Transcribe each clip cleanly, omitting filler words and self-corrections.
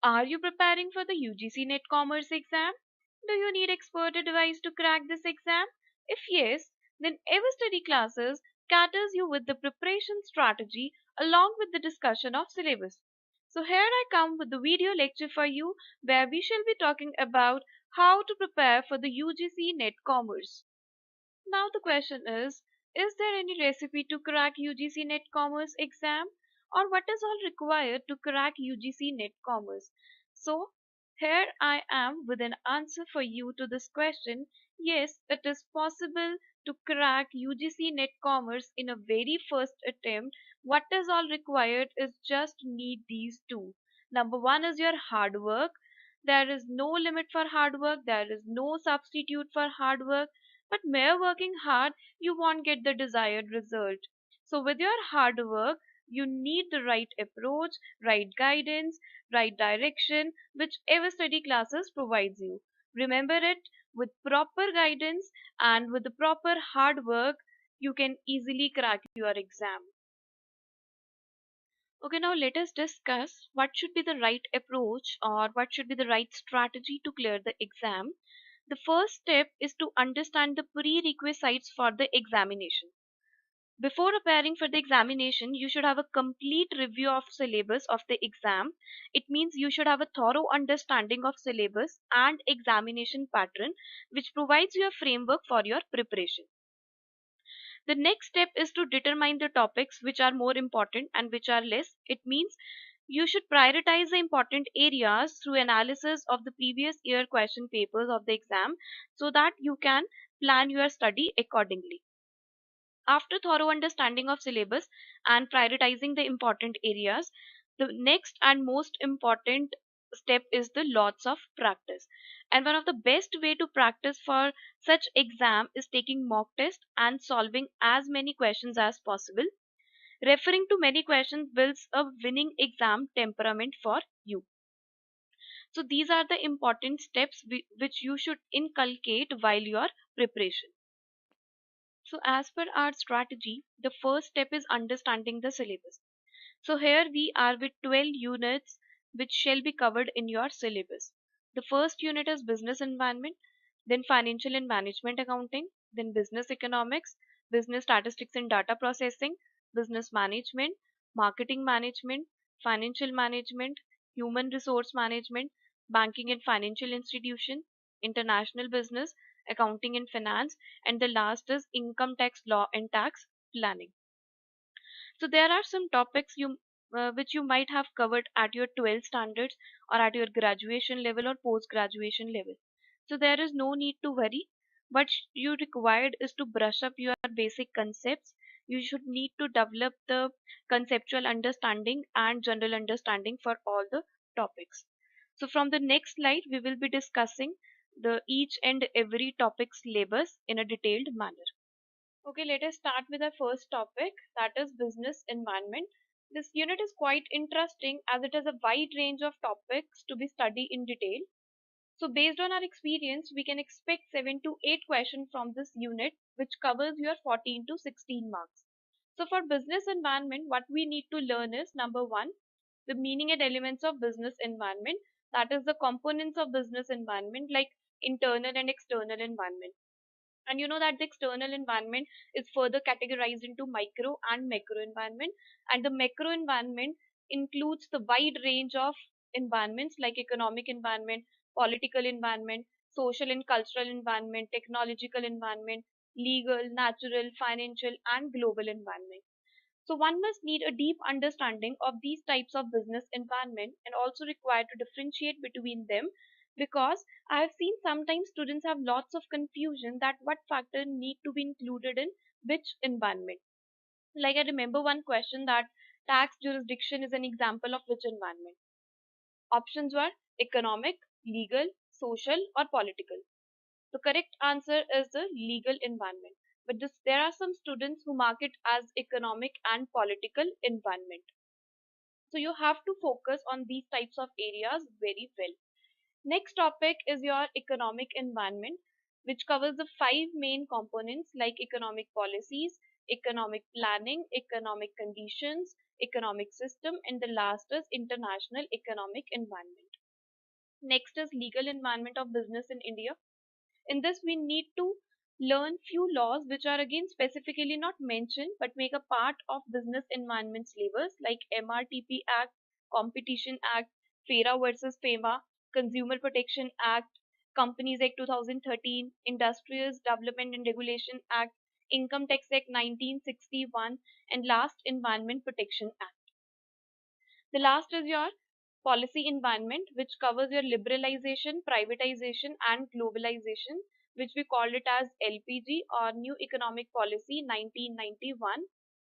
Are you preparing for the UGC Net Commerce exam? Do you need expert advice to crack this exam? If yes, then Everstudy Classes caters you with the preparation strategy along with the discussion of syllabus. So here I come with the video lecture for you where we shall be talking about how to prepare for the UGC Net Commerce. Now the question is there any recipe to crack UGC Net Commerce exam? Or what is all required to crack UGC Net Commerce? So here I am with an answer for you to this question. Yes, it is possible to crack UGC Net Commerce in a very first attempt. What is all required is just need these two. Number one is your hard work. There is no limit for hard work. There is no substitute for hard work, but mere working hard, you won't get the desired result. So, with your hard work, you need the right approach, right guidance, right direction, which Everstudy Classes provides you. Remember it, with proper guidance and with the proper hard work, you can easily crack your exam. Okay, now let us discuss what should be the right approach or what should be the right strategy to clear the exam. The first step is to understand the prerequisites for the examination. Before preparing for the examination, you should have a complete review of syllabus of the exam. It means you should have a thorough understanding of syllabus and examination pattern, which provides you a framework for your preparation. The next step is to determine the topics which are more important and which are less. It means you should prioritize the important areas through analysis of the previous year question papers of the exam so that you can plan your study accordingly. After thorough understanding of syllabus and prioritizing the important areas, the next and most important step is the lots of practice. And one of the best way to practice for such exam is taking mock test and solving as many questions as possible. Referring to many questions builds a winning exam temperament for you. So these are the important steps which you should inculcate while you are preparation. So as per our strategy, the first step is understanding the syllabus. So here we are with 12 units which shall be covered in your syllabus. The first unit is business environment, then financial and management accounting, then business economics, business statistics and data processing, business management, marketing management, financial management, human resource management, banking and financial institution, international business, accounting and finance, and the last is income tax law and tax planning. So there are some topics which you might have covered at your 12 standards or at your graduation level or post graduation level. So there is no need to worry. What you required is to brush up your basic concepts. You should need to develop the conceptual understanding and general understanding for all the topics. So from the next slide, we will be discussing the each and every topic's syllabus in a detailed manner. Okay, let us start with our first topic, that is business environment. This unit is quite interesting as it has a wide range of topics to be studied in detail. So based on our experience, we can expect 7 to 8 questions from this unit which covers your 14 to 16 marks. So for business environment, what we need to learn is number 1, the meaning and elements of business environment, that is the components of business environment like internal and external environment. And you know that the external environment is further categorized into micro and macro environment, and the macro environment includes the wide range of environments like economic environment, political environment, social and cultural environment, technological environment, legal, natural, financial, and global environment. So one must need a deep understanding of these types of business environment and also required to differentiate between them, because I have seen sometimes students have lots of confusion that what factor need to be included in which environment. Like I remember one question that tax jurisdiction is an example of which environment. Options were economic, legal, social, or political. The correct answer is the legal environment. But there are some students who mark it as economic and political environment. So you have to focus on these types of areas very well. Next topic is your economic environment, which covers the 5 main components like economic policies, economic planning, economic conditions, economic system, and the last is international economic environment. Next is legal environment of business in India. In this, we need to learn few laws which are again specifically not mentioned but make a part of business environment syllabus, like MRTP Act, Competition Act, FERA versus FEMA, Consumer Protection Act, Companies Act 2013, Industrials Development and Regulation Act, Income Tax Act 1961, and last Environment Protection Act. The last is your policy environment, which covers your liberalization, privatization, and globalization, which we called it as LPG or New Economic Policy 1991.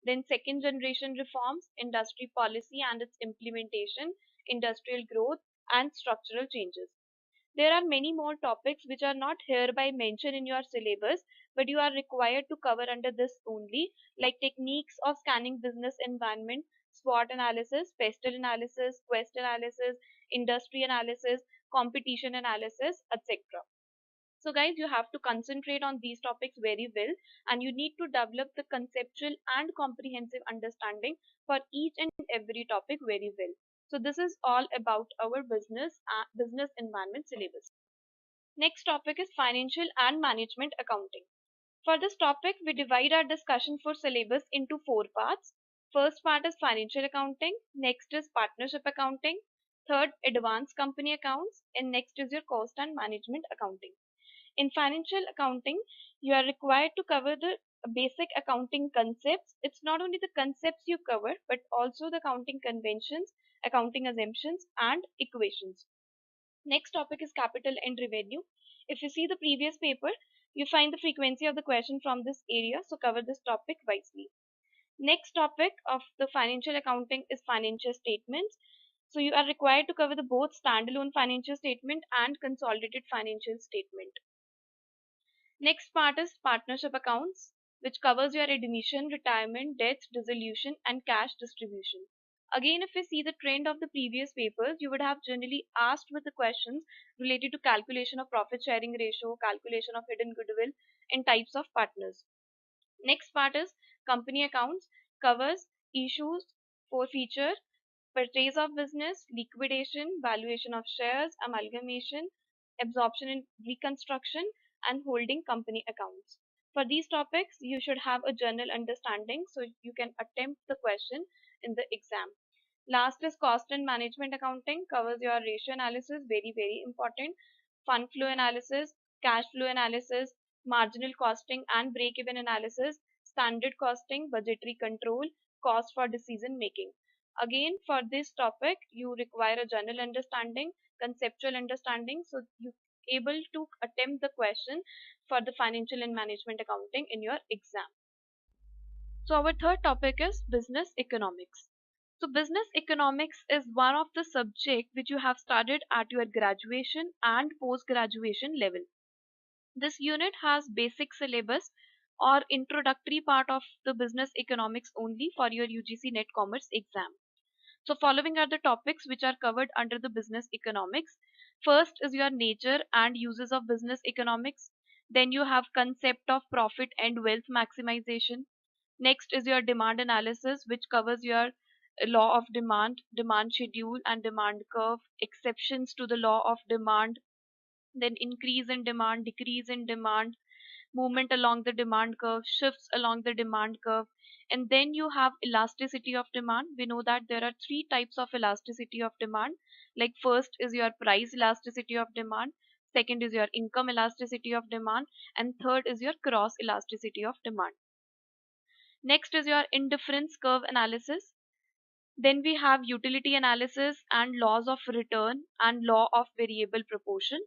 Then, second generation reforms, industry policy and its implementation, industrial growth, and structural changes. There are many more topics which are not hereby mentioned in your syllabus, but you are required to cover under this only, like techniques of scanning business environment, SWOT analysis, pestle analysis, quest analysis, industry analysis, competition analysis, etc. So guys, you have to concentrate on these topics very well, and you need to develop the conceptual and comprehensive understanding for each and every topic very well. So this is all about our business environment syllabus. Next topic is financial and management accounting. For this topic, we divide our discussion for syllabus into four parts. First part is financial accounting, next is partnership accounting, third advanced company accounts, and next is your cost and management accounting. In financial accounting, you are required to cover the basic accounting concepts. It's not only the concepts you cover, but also the accounting conventions, accounting assumptions, and equations. Next topic is capital and revenue. If you see the previous paper, you find the frequency of the question from this area, so cover this topic wisely. Next topic of the financial accounting is financial statements. So you are required to cover the both standalone financial statement and consolidated financial statement. Next part is partnership accounts, which covers your admission, retirement, death, dissolution, and cash distribution. Again, if we see the trend of the previous papers, you would have generally asked with the questions related to calculation of profit sharing ratio, calculation of hidden goodwill, and types of partners. Next part is company accounts, covers issues, forfeiture, purchase of business, liquidation, valuation of shares, amalgamation, absorption and reconstruction, and holding company accounts. For these topics, you should have a general understanding so you can attempt the question in the exam. Last is cost and management accounting, covers your ratio analysis, very important, fund flow analysis, cash flow analysis, marginal costing and break-even analysis, standard costing, budgetary control, cost for decision making. Again, for this topic, you require a general understanding, conceptual understanding, so you able to attempt the question for the financial and management accounting in your exam. So our third topic is business economics. So business economics is one of the subject which you have studied at your graduation and post graduation level. This unit has basic syllabus or introductory part of the business economics only for your UGC Net Commerce exam. So following are the topics which are covered under the business economics. First is your nature and uses of business economics. Then you have concept of profit and wealth maximization. Next is your demand analysis, which covers your law of demand, demand schedule and demand curve, exceptions to the law of demand, then increase in demand, decrease in demand, movement along the demand curve, shifts along the demand curve, and then you have elasticity of demand. We know that there are three types of elasticity of demand. Like first is your price elasticity of demand, second is your income elasticity of demand, and third is your cross elasticity of demand. Next is your indifference curve analysis. Then we have utility analysis and laws of return and law of variable proportion.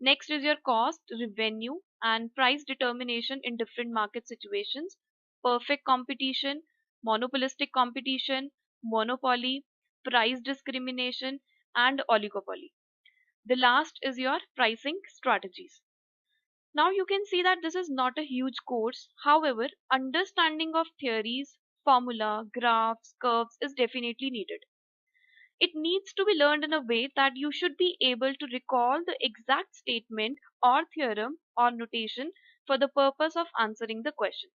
Next is your cost, revenue, and price determination in different market situations, perfect competition, monopolistic competition, monopoly, price discrimination, and oligopoly. The last is your pricing strategies. Now you can see that this is not a huge course. However, understanding of theories, formula, graphs, curves is definitely needed. It needs to be learned in a way that you should be able to recall the exact statement or theorem or notation for the purpose of answering the question.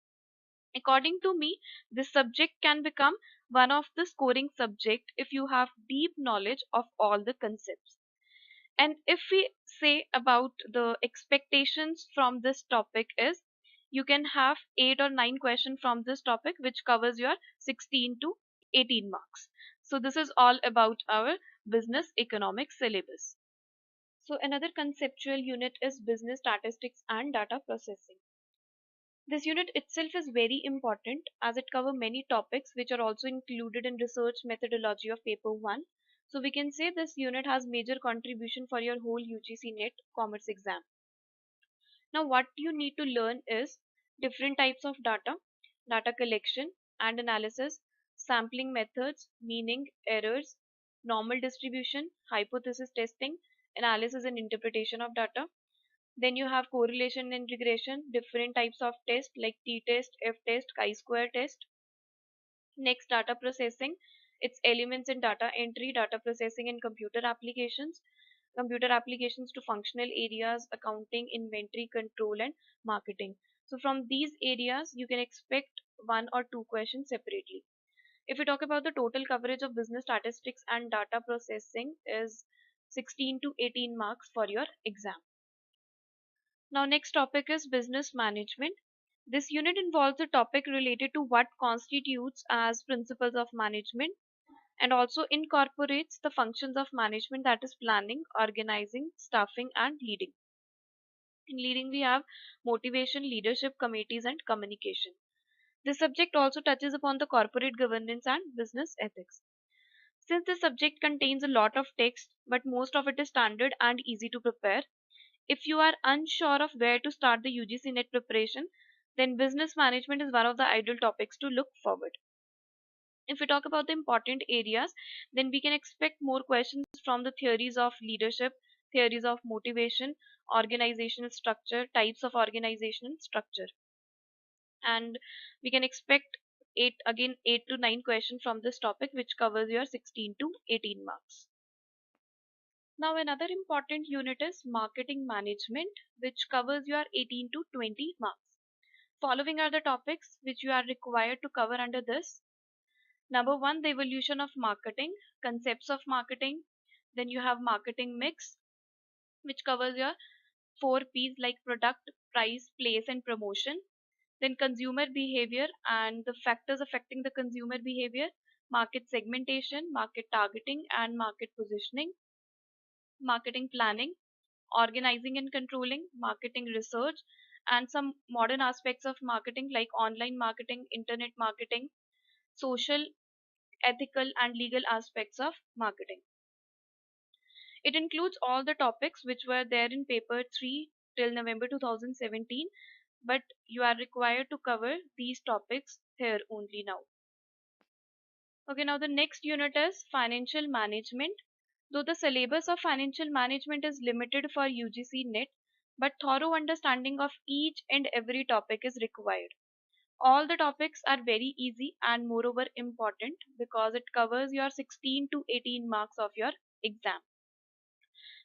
According to me, this subject can become one of the scoring subject if you have deep knowledge of all the concepts. And if we say about the expectations from this topic is you can have 8 or 9 questions from this topic which covers your 16 to 18 marks. So this is all about our business economics syllabus. So another conceptual unit is business statistics and data processing. This unit itself is very important as it covers many topics which are also included in research methodology of paper 1. So we can say this unit has major contribution for your whole UGC Net Commerce exam. Now what you need to learn is different types of data, data collection and analysis, sampling methods, meaning, errors, normal distribution, hypothesis testing, analysis and interpretation of data. Then you have correlation and regression, different types of tests like t-test, f-test, chi-square test. Next, data processing, its elements in data entry, data processing and computer applications to functional areas, accounting, inventory control and marketing. So from these areas you can expect one or two questions separately. If we talk about the total coverage of business statistics and data processing is 16 to 18 marks for your exam. Now next topic is business management. This unit involves a topic related to what constitutes as principles of management and also incorporates the functions of management, that is planning, organizing, staffing and leading. In leading we have motivation, leadership, committees and communication. This subject also touches upon the corporate governance and business ethics. Since this subject contains a lot of text but most of it is standard and easy to prepare, if you are unsure of where to start the UGC NET preparation, then business management is one of the ideal topics to look forward. If we talk about the important areas, then we can expect more questions from the theories of leadership, theories of motivation, organizational structure, types of organizational structure. And we can expect 8 to 9 questions from this topic which covers your 16 to 18 marks. Now another important unit is marketing management which covers your 18 to 20 marks. Following are the topics which you are required to cover under this. Number 1, the evolution of marketing, concepts of marketing. Then you have marketing mix which covers your 4 P's like product, price, place and promotion. Then consumer behavior and the factors affecting the consumer behavior, market segmentation, market targeting and market positioning, marketing planning, organizing and controlling, marketing research, and some modern aspects of marketing like online marketing, internet marketing, social, ethical, and legal aspects of marketing. It includes all the topics which were there in paper 3 till November 2017, but you are required to cover these topics here only now. Okay, now the next unit is financial management. Though the syllabus of financial management is limited for UGC NET, but thorough understanding of each and every topic is required. All the topics are very easy and moreover important because it covers your 16 to 18 marks of your exam,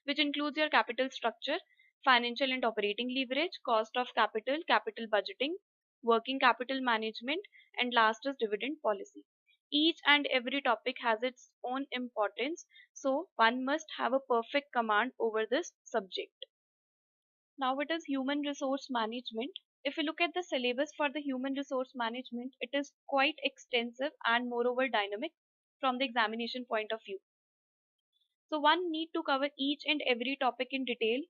which includes your capital structure, financial and operating leverage, cost of capital, capital budgeting, working capital management, and last is dividend policy. Each and every topic has its own importance, so one must have a perfect command over this subject. Now it is human resource management. If we look at the syllabus for the human resource management, it is quite extensive and moreover dynamic from the examination point of view. So one need to cover each and every topic in detail,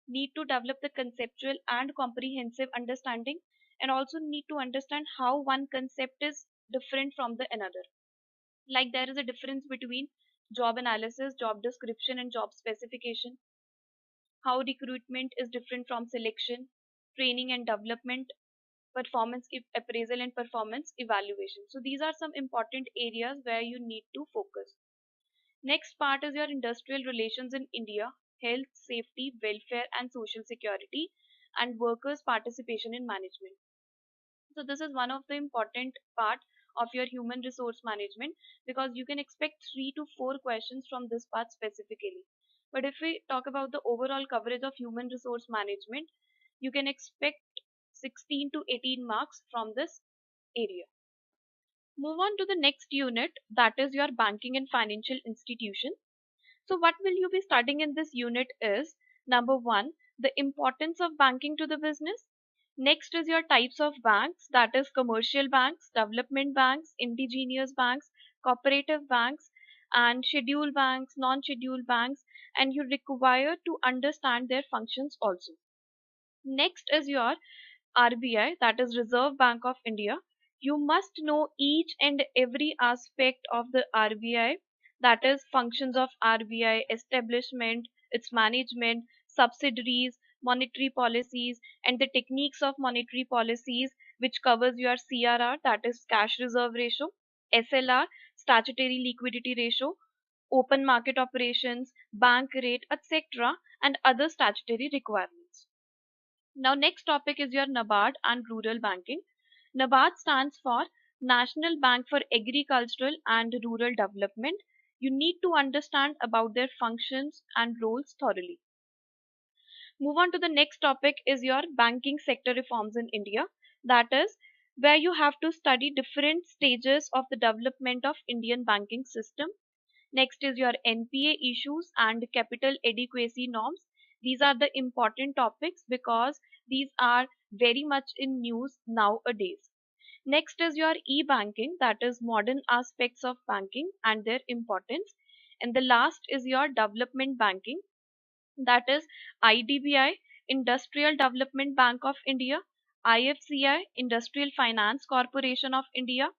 need to develop the conceptual and comprehensive understanding, and also need to understand how one concept is different from the another. Like there is a difference between job analysis, job description, and job specification. How recruitment is different from selection, training and development, performance appraisal, and performance evaluation. So these are some important areas where you need to focus. Next part is your industrial relations in India, health, safety, welfare and social security, and workers' participation in management. So this is one of the important part of your human resource management because you can expect 3 to 4 questions from this part specifically. But if we talk about the overall coverage of human resource management, you can expect 16 to 18 marks from this area. Move on to the next unit, that is your banking and financial institution. So what will you be studying in this unit is number one, the importance of banking to the business. Next is your types of banks, that is commercial banks, development banks, indigenous banks, cooperative banks, and scheduled banks, non-scheduled banks, and you require to understand their functions also. Next is your RBI, that is Reserve Bank of India. You must know each and every aspect of the RBI, that is functions of RBI, establishment, its management, subsidiaries, monetary policies, and the techniques of monetary policies, which covers your CRR, that is cash reserve ratio, SLR, statutory liquidity ratio, open market operations, bank rate, etc., and other statutory requirements. Now, next topic is your NABARD and rural banking. NABARD stands for National Bank for Agricultural and Rural Development. You need to understand about their functions and roles thoroughly. Move on to the next topic is your banking sector reforms in India. That is where you have to study different stages of the development of Indian banking system. Next is your NPA issues and capital adequacy norms. These are the important topics because these are very much in news nowadays. Next is your e-banking, that is modern aspects of banking and their importance. And the last is your development banking, that is IDBI, Industrial Development Bank of India, IFCI, Industrial Finance Corporation of India.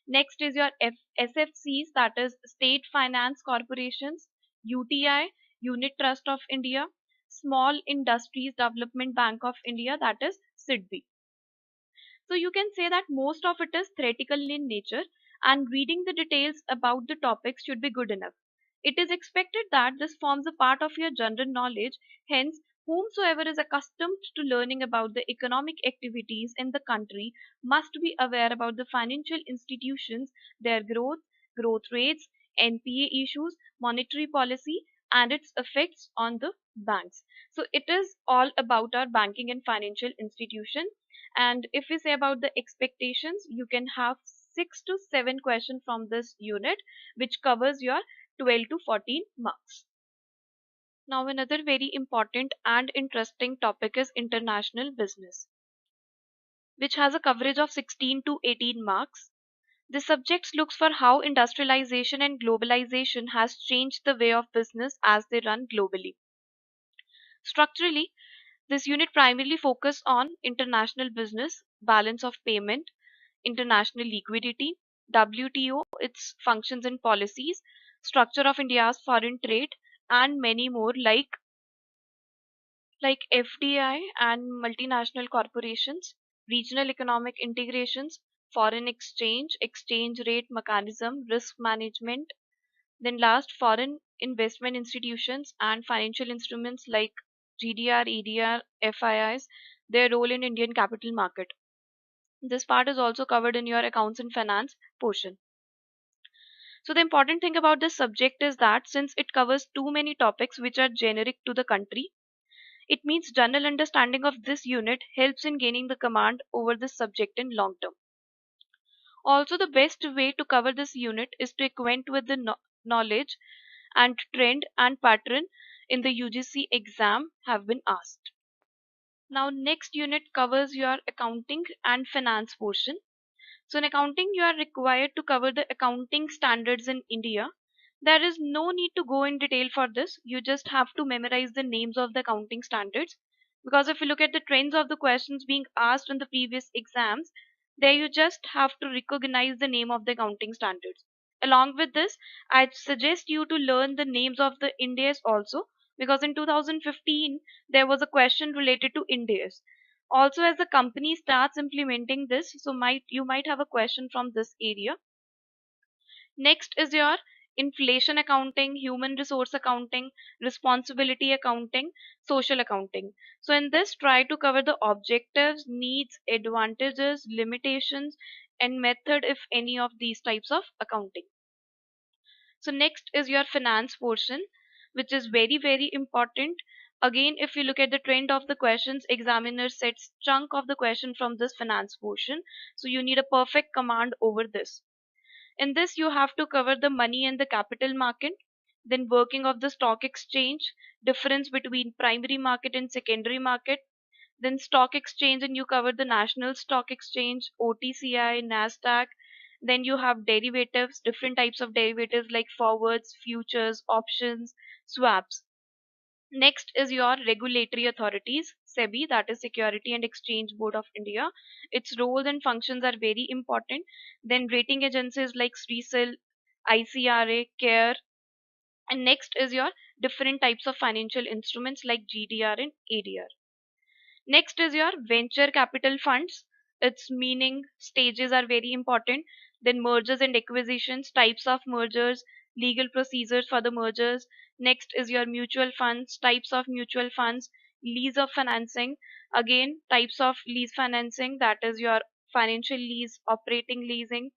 Next is your SFCs, that is State Finance Corporations, UTI, Unit Trust of India, Small Industries Development Bank of India, that is SIDBI. So you can say that most of it is theoretical in nature, and reading the details about the topics should be good enough. It is expected that this forms a part of your general knowledge, hence, whomsoever is accustomed to learning about the economic activities in the country must be aware about the financial institutions, their growth rates, NPA issues, monetary policy, and its effects on the banks. So it is all about our banking and financial institution. And if we say about the expectations, you can have 6 to 7 questions from this unit, which covers your 12 to 14 marks. Now, another very important and interesting topic is international business, which has a coverage of 16 to 18 marks. The subject looks for how industrialization and globalization has changed the way of business as they run globally. Structurally, this unit primarily focuses on international business, balance of payment, international liquidity, WTO, its functions and policies, structure of India's foreign trade, and many more like FDI and multinational corporations, regional economic integrations, foreign exchange, exchange rate mechanism, risk management, then last foreign investment institutions and financial instruments like GDR, EDR, FIIs, their role in Indian capital market. This part is also covered in your accounts and finance portion. So the important thing about this subject is that since it covers too many topics which are generic to the country, it means general understanding of this unit helps in gaining the command over this subject in long term. Also, the best way to cover this unit is to acquaint with the knowledge and trend and pattern in the UGC exam have been asked. Now next unit covers your accounting and finance portion. So in accounting, you are required to cover the accounting standards in India. There is no need to go in detail for this. You just have to memorize the names of the accounting standards. Because if you look at the trends of the questions being asked in the previous exams, there you just have to recognize the name of the accounting standards. Along with this, I suggest you to learn the names of the Ind AS also, because in 2015 there was a question related to Ind AS. Also, as the company starts implementing this, so you might have a question from this area. Next is your inflation accounting, human resource accounting, responsibility accounting, social accounting. So in this, try to cover the objectives, needs, advantages, limitations, and method if any of these types of accounting. So next is your finance portion, which is very important. Again, if you look at the trend of the questions, examiner sets chunk of the question from this finance portion. So you need a perfect command over this. In this, you have to cover the money and the capital market, then working of the stock exchange, difference between primary market and secondary market, then stock exchange, and you cover the national stock exchange, OTCI, NASDAQ. Then you have derivatives, different types of derivatives like forwards, futures, options, swaps. Next is your regulatory authorities, SEBI, that is Security and Exchange Board of India. Its roles and functions are very important. Then rating agencies like CRISIL, ICRA, CARE. And next is your different types of financial instruments like GDR and ADR. Next is your venture capital funds. Its meaning, stages are very important. Then mergers and acquisitions, types of mergers, legal procedures for the mergers. Next is your mutual funds, types of mutual funds, lease of financing. Again, types of lease financing, that is your financial lease, operating leasing.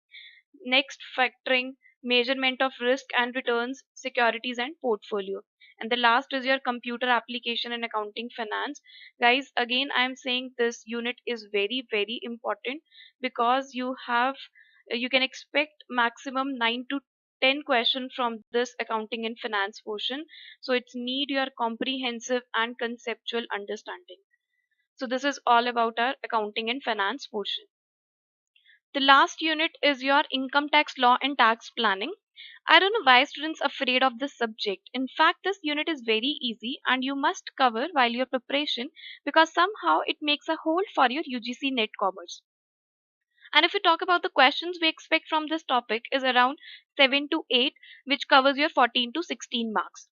Next, factoring, measurement of risk and returns, securities and portfolio. And the last is your computer application and accounting finance. Guys, again, I am saying this unit is very, very important because you can expect maximum 9 to 10 questions from this accounting and finance portion. So it's need your comprehensive and conceptual understanding. So this is all about our accounting and finance portion. The last unit is your income tax law and tax planning. I don't know why students are afraid of this subject. In fact, this unit is very easy and you must cover while your preparation because somehow it makes a whole for your UGC Net Commerce. And if you talk about the questions we expect from this topic is around 7 to 8, which covers your 14 to 16 marks.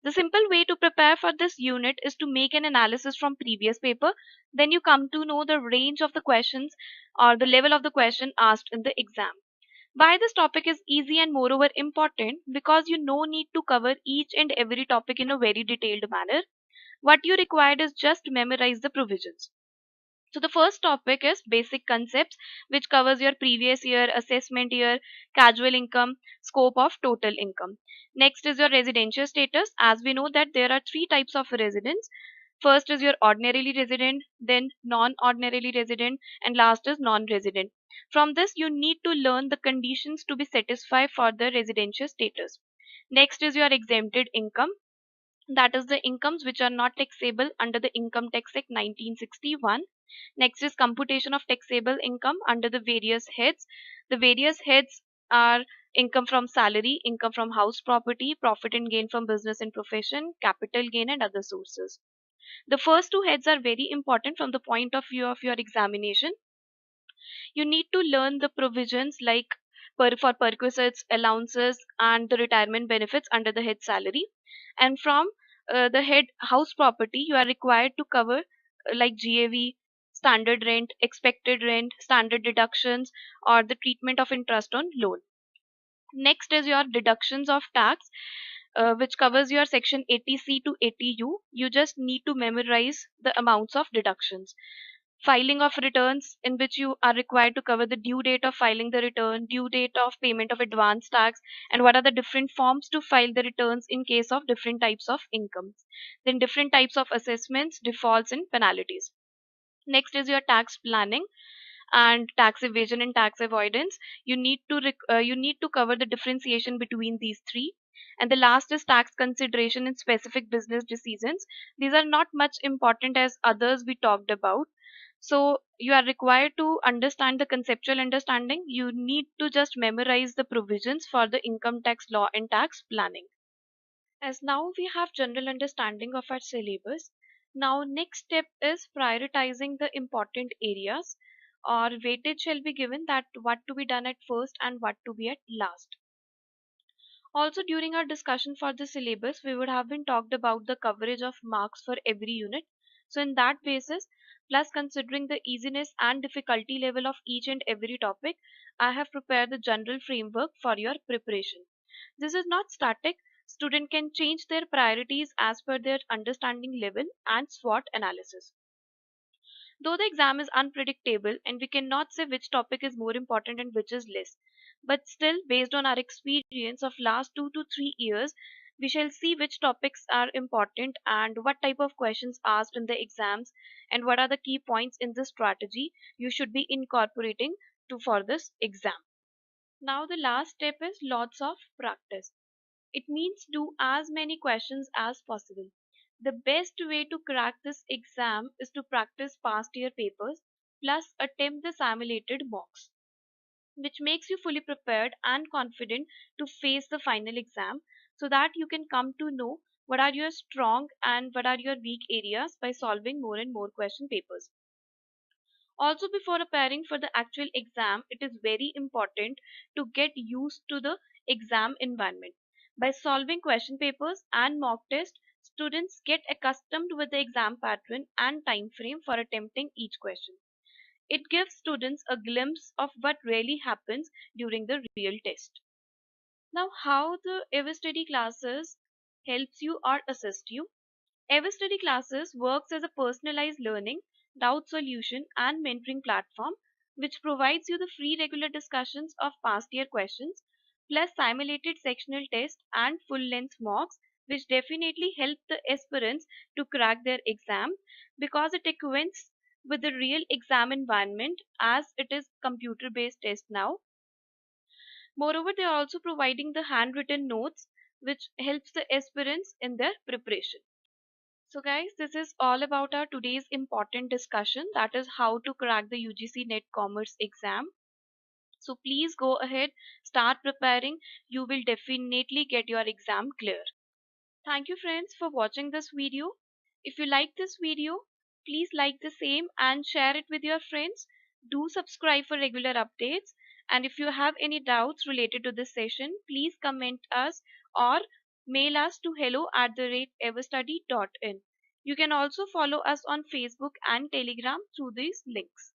The simple way to prepare for this unit is to make an analysis from previous paper. Then you come to know the range of the questions or the level of the question asked in the exam. Why this topic is easy and moreover important? Because you no need to cover each and every topic in a very detailed manner. What you required is just memorize the provisions. So the first topic is basic concepts, which covers your previous year, assessment year, casual income, scope of total income. Next is your residential status. As we know that there are three types of residents. First is your ordinarily resident, then non-ordinarily resident, and last is non-resident. From this, you need to learn the conditions to be satisfied for the residential status. Next is your exempted income. That is the incomes which are not taxable under the Income Tax Act 1961. Next is computation of taxable income under the various heads. The various heads are income from salary, income from house property, profit and gain from business and profession, capital gain and other sources. The first two heads are very important from the point of view of your examination. You need to learn the provisions like for perquisites, allowances, and the retirement benefits under the head salary. And from the head house property, you are required to cover like GAV, standard rent, expected rent, standard deductions, or the treatment of interest on loan. Next is your deductions of tax, which covers your section 80C to 80U. You just need to memorize the amounts of deductions. Filing of returns, in which you are required to cover the due date of filing the return, due date of payment of advance tax, and what are the different forms to file the returns in case of different types of incomes. Then different types of assessments, defaults, and penalties. Next is your tax planning and tax evasion and tax avoidance. You need to cover the differentiation between these three. And the last is tax consideration in specific business decisions. These are not much important as others we talked about. So you are required to understand the conceptual understanding. You need to just memorize the provisions for the income tax law and tax planning. As now we have general understanding of our syllabus, now next step is prioritizing the important areas, or weightage shall be given that what to be done at first and what to be at last. Also during our discussion for the syllabus, we would have been talked about the coverage of marks for every unit. So in that basis, plus considering the easiness and difficulty level of each and every topic, I have prepared the general framework for your preparation. This is not static. Student can change their priorities as per their understanding level and SWOT analysis. Though the exam is unpredictable and we cannot say which topic is more important and which is less, but still based on our experience of last 2 to 3 years, we shall see which topics are important and what type of questions asked in the exams and what are the key points in this strategy you should be incorporating to for this exam. Now the last step is lots of practice. It means do as many questions as possible. The best way to crack this exam is to practice past year papers plus attempt the simulated mocks, which makes you fully prepared and confident to face the final exam so that you can come to know what are your strong and what are your weak areas by solving more and more question papers. Also, before preparing for the actual exam, it is very important to get used to the exam environment. By solving question papers and mock tests, students get accustomed with the exam pattern and time frame for attempting each question. It gives students a glimpse of what really happens during the real test. Now, how the Everstudy classes helps you or assist you? Everstudy Classes works as a personalized learning, doubt solution, and mentoring platform which provides you the free regular discussions of past year questions plus simulated sectional tests and full length mocks which definitely help the aspirants to crack their exam because it equates with the real exam environment as it is computer based test now. Moreover, they are also providing the handwritten notes which helps the aspirants in their preparation. So guys, this is all about our today's important discussion, that is how to crack the UGC Net Commerce exam. So please go ahead, start preparing. You will definitely get your exam clear. Thank you friends for watching this video. If you like this video, please like the same and share it with your friends. Do subscribe for regular updates. And if you have any doubts related to this session, please comment us or mail us to hello@everstudy.in. You can also follow us on Facebook and Telegram through these links.